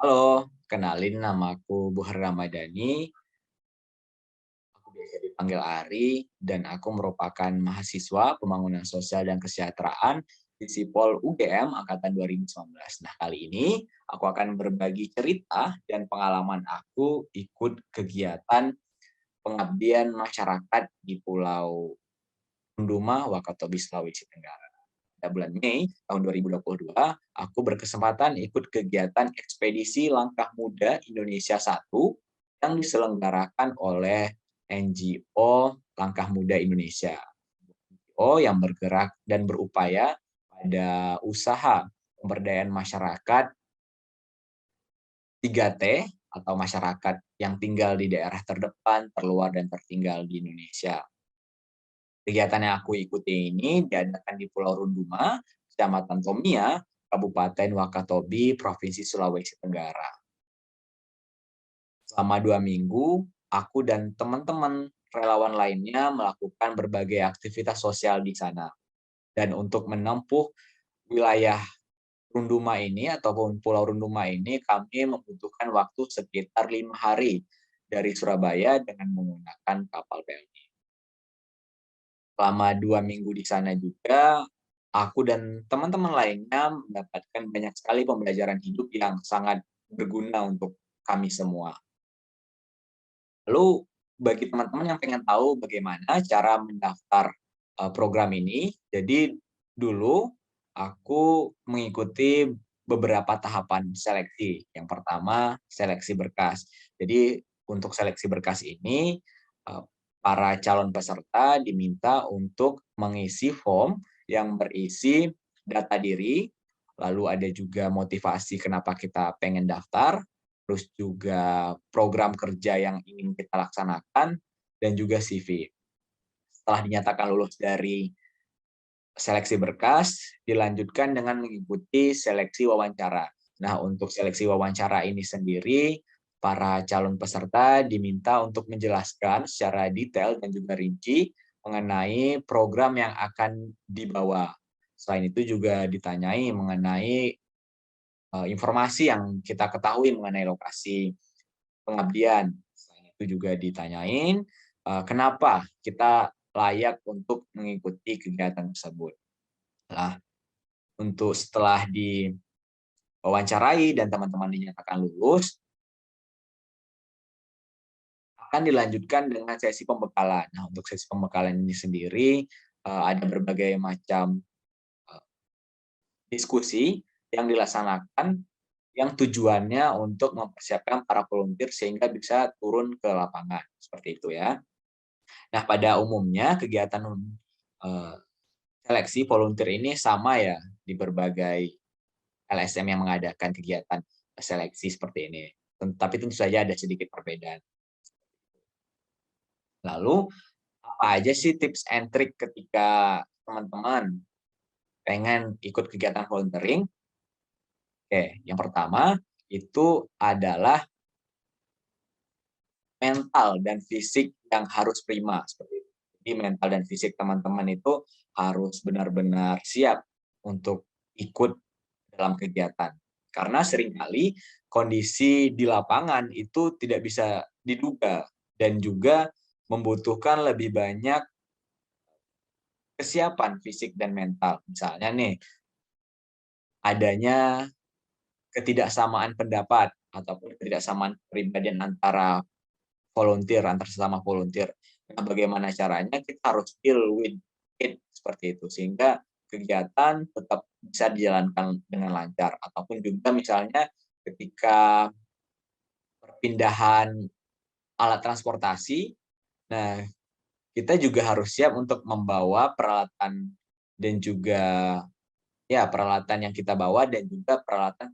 Halo, kenalin namaku Buhar Ramadhani, aku biasa dipanggil Ari, dan aku merupakan mahasiswa Pembangunan Sosial dan Kesejahteraan di Sipol UGM Angkatan 2019. Nah, kali ini aku akan berbagi cerita dan pengalaman aku ikut kegiatan pengabdian masyarakat di Pulau Runduma, Wakatobi, Sulawesi Tenggara. Pada bulan Mei tahun 2022, aku berkesempatan ikut kegiatan ekspedisi Langkah Muda Indonesia 1 yang diselenggarakan oleh NGO Langkah Muda Indonesia. NGO yang bergerak dan berupaya pada usaha pemberdayaan masyarakat 3T atau masyarakat yang tinggal di daerah terdepan, terluar, dan tertinggal di Indonesia. Kegiatan yang aku ikuti ini diadakan di Pulau Runduma, Kecamatan Tomia, Kabupaten Wakatobi, Provinsi Sulawesi Tenggara. Selama 2 minggu, aku dan teman-teman relawan lainnya melakukan berbagai aktivitas sosial di sana. Dan untuk menempuh wilayah Runduma ini ataupun Pulau Runduma ini, kami membutuhkan waktu sekitar 5 hari dari Surabaya dengan menggunakan kapal PLT. Selama 2 minggu di sana juga, aku dan teman-teman lainnya mendapatkan banyak sekali pembelajaran hidup yang sangat berguna untuk kami semua. Lalu bagi teman-teman yang pengen tahu bagaimana cara mendaftar, program ini, jadi dulu aku mengikuti beberapa tahapan seleksi. Yang pertama, seleksi berkas. Jadi untuk seleksi berkas ini, eee, para calon peserta diminta untuk mengisi form yang berisi data diri, lalu ada juga motivasi kenapa kita pengen daftar, terus juga program kerja yang ingin kita laksanakan, dan juga CV. Setelah dinyatakan lulus dari seleksi berkas, dilanjutkan dengan mengikuti seleksi wawancara. Nah, untuk seleksi wawancara ini sendiri, para calon peserta diminta untuk menjelaskan secara detail dan juga rinci mengenai program yang akan dibawa. Selain itu juga ditanyai mengenai informasi yang kita ketahui mengenai lokasi pengabdian. Selain itu juga ditanyain, kenapa kita layak untuk mengikuti kegiatan tersebut. Nah, untuk setelah diwawancarai dan teman-teman dinyatakan lulus, akan dilanjutkan dengan sesi pembekalan. Nah, untuk sesi pembekalan ini sendiri, ada berbagai macam, eee, diskusi yang dilaksanakan yang tujuannya untuk mempersiapkan para volunteer sehingga bisa turun ke lapangan, seperti itu ya. Nah, pada umumnya kegiatan, eee, seleksi volunteer ini sama ya di berbagai LSM yang mengadakan kegiatan seleksi seperti ini. Tapi tentu saja ada sedikit perbedaan. Lalu, apa aja sih tips and trik ketika teman-teman pengen ikut kegiatan volunteering? Oke, yang pertama itu adalah mental dan fisik yang harus prima, seperti itu. Jadi mental dan fisik teman-teman itu harus benar-benar siap untuk ikut dalam kegiatan. Karena seringkali kondisi di lapangan itu tidak bisa diduga dan juga membutuhkan lebih banyak kesiapan fisik dan mental. Misalnya nih, adanya ketidaksamaan pendapat ataupun ketidaksamaan kepribadian antara volunteer, antar sesama volunteer. Nah, bagaimana caranya kita harus deal with it seperti itu, sehingga kegiatan tetap bisa dijalankan dengan lancar. Ataupun juga misalnya ketika perpindahan alat transportasi, nah kita juga harus siap untuk membawa peralatan dan juga ya peralatan yang kita bawa dan juga peralatan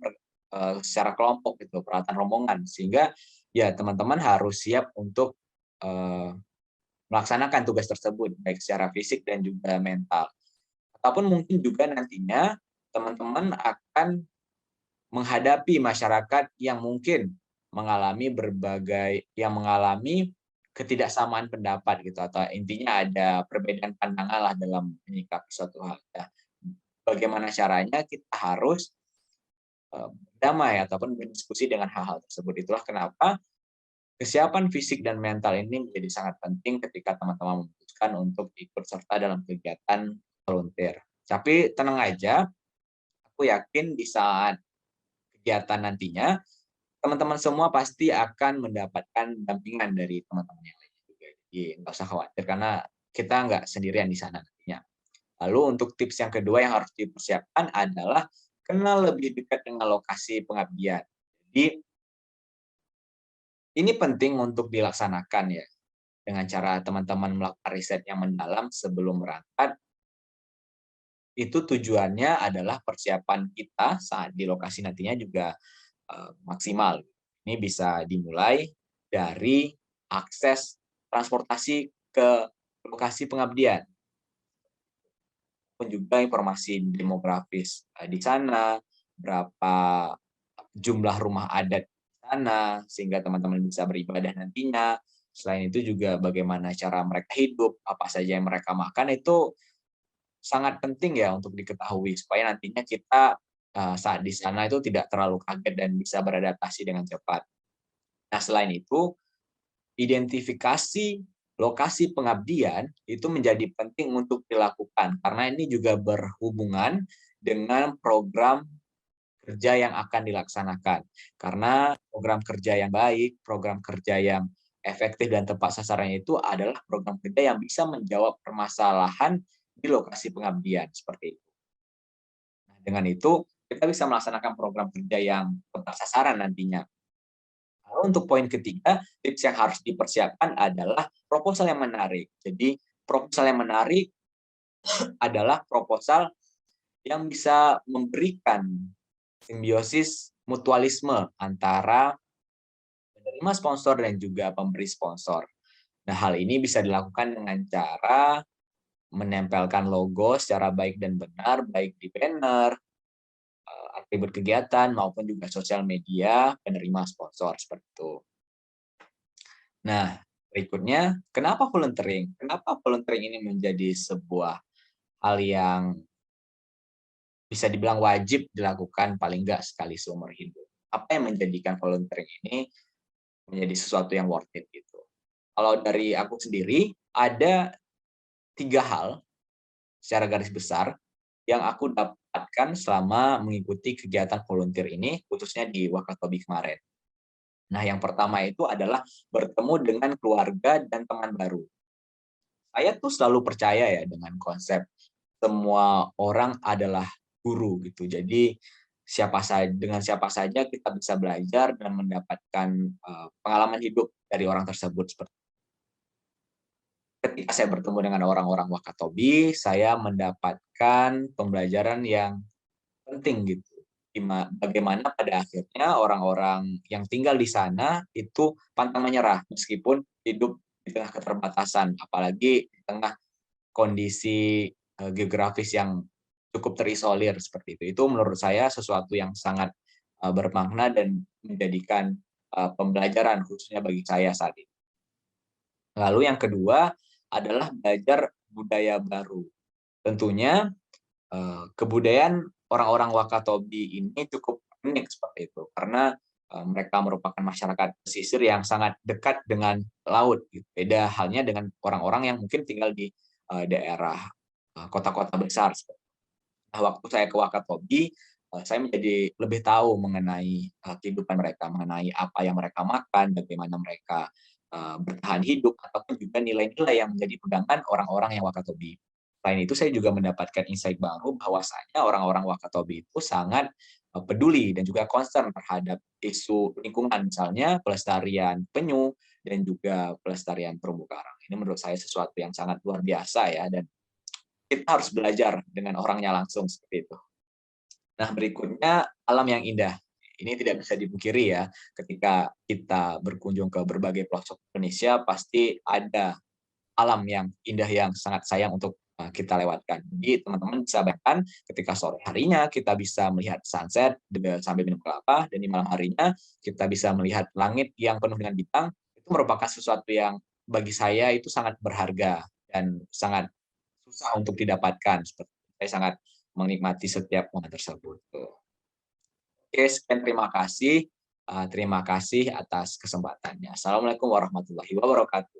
secara kelompok gitu, peralatan rombongan. Sehingga ya teman-teman harus siap untuk, eee, melaksanakan tugas tersebut, baik secara fisik dan juga mental. Ataupun mungkin juga nantinya teman-teman akan menghadapi masyarakat yang mungkin mengalami ketidaksamaan pendapat gitu, atau intinya ada perbedaan pandangan lah dalam menyikapi suatu hal. Nah, bagaimana caranya kita harus, berdamai ataupun berdiskusi dengan hal-hal tersebut. Itulah kenapa kesiapan fisik dan mental ini menjadi sangat penting ketika teman-teman memutuskan untuk ikut serta dalam kegiatan volunteer. Tapi tenang aja, aku yakin di saat kegiatan nantinya, teman-teman semua pasti akan mendapatkan dampingan dari teman-teman yang lainnya juga. Jadi nggak usah khawatir karena kita nggak sendirian di sana nantinya. Lalu untuk tips yang kedua yang harus dipersiapkan adalah kenal lebih dekat dengan lokasi pengabdian. Jadi ini penting untuk dilaksanakan ya, dengan cara teman-teman melakukan riset yang mendalam sebelum berangkat. Itu tujuannya adalah persiapan kita saat di lokasi nantinya juga maksimal. Ini bisa dimulai dari akses transportasi ke lokasi pengabdian, pun juga informasi demografis di sana, berapa jumlah rumah adat di sana, sehingga teman-teman bisa beribadah nantinya. Selain itu juga bagaimana cara mereka hidup, apa saja yang mereka makan, itu sangat penting ya untuk diketahui, supaya nantinya kita saat di sana itu tidak terlalu kaget dan bisa beradaptasi dengan cepat. Nah, selain itu, identifikasi lokasi pengabdian itu menjadi penting untuk dilakukan, karena ini juga berhubungan dengan program kerja yang akan dilaksanakan. Karena program kerja yang baik, program kerja yang efektif dan tepat sasarannya itu adalah program kerja yang bisa menjawab permasalahan di lokasi pengabdian, seperti itu. Nah, dengan itu, kita bisa melaksanakan program kerja yang tepat sasaran nantinya. Lalu untuk poin ketiga, tips yang harus dipersiapkan adalah proposal yang menarik. Jadi, proposal yang menarik adalah proposal yang bisa memberikan simbiosis mutualisme antara penerima sponsor dan juga pemberi sponsor. Nah, hal ini bisa dilakukan dengan cara menempelkan logo secara baik dan benar, baik di banner, atribut kegiatan, maupun juga sosial media penerima sponsor, seperti itu. Nah, berikutnya, kenapa volunteering? Kenapa volunteering ini menjadi sebuah hal yang bisa dibilang wajib dilakukan paling nggak sekali seumur hidup? Apa yang menjadikan volunteering ini menjadi sesuatu yang worth it gitu? Kalau dari aku sendiri, ada 3 hal secara garis besar yang aku dapatkan selama mengikuti kegiatan volunteer ini, khususnya di Wakatobi kemarin. Nah, yang pertama itu adalah bertemu dengan keluarga dan teman baru. Saya tuh selalu percaya ya dengan konsep semua orang adalah guru gitu. Jadi dengan siapa saja kita bisa belajar dan mendapatkan pengalaman hidup dari orang tersebut. Ketika saya bertemu dengan orang-orang Wakatobi, saya mendapatkan pembelajaran yang penting gitu. Bagaimana pada akhirnya orang-orang yang tinggal di sana itu pantang menyerah meskipun hidup di tengah keterbatasan, apalagi di tengah kondisi geografis yang cukup terisolir seperti itu. Itu menurut saya sesuatu yang sangat bermakna dan menjadikan pembelajaran khususnya bagi saya saat ini. Lalu yang kedua adalah belajar budaya baru. Tentunya kebudayaan orang-orang Wakatobi ini cukup unik seperti itu, karena mereka merupakan masyarakat pesisir yang sangat dekat dengan laut gitu. Beda halnya dengan orang-orang yang mungkin tinggal di daerah kota-kota besar. Nah, waktu saya ke Wakatobi, saya menjadi lebih tahu mengenai kehidupan mereka, mengenai apa yang mereka makan, bagaimana mereka bertahan hidup, ataupun juga nilai-nilai yang menjadi pegangan orang-orang yang Wakatobi. Selain itu, saya juga mendapatkan insight baru bahwasanya orang-orang Wakatobi itu sangat peduli dan juga concern terhadap isu lingkungan, misalnya pelestarian penyu dan juga pelestarian terumbu karang. Ini menurut saya sesuatu yang sangat luar biasa ya, dan kita harus belajar dengan orangnya langsung seperti itu. Nah, berikutnya alam yang indah. Ini tidak bisa dipungkiri ya, ketika kita berkunjung ke berbagai pelosok Indonesia, pasti ada alam yang indah yang sangat sayang untuk kita lewatkan. Jadi teman-teman bisa bayangkan ketika sore harinya kita bisa melihat sunset sambil minum kelapa, dan di malam harinya kita bisa melihat langit yang penuh dengan bintang. Itu merupakan sesuatu yang bagi saya itu sangat berharga dan sangat susah untuk didapatkan. Seperti saya sangat menikmati setiap momen tersebut. Tuh. Oke, sekian terima kasih. Terima kasih atas kesempatannya. Assalamualaikum warahmatullahi wabarakatuh.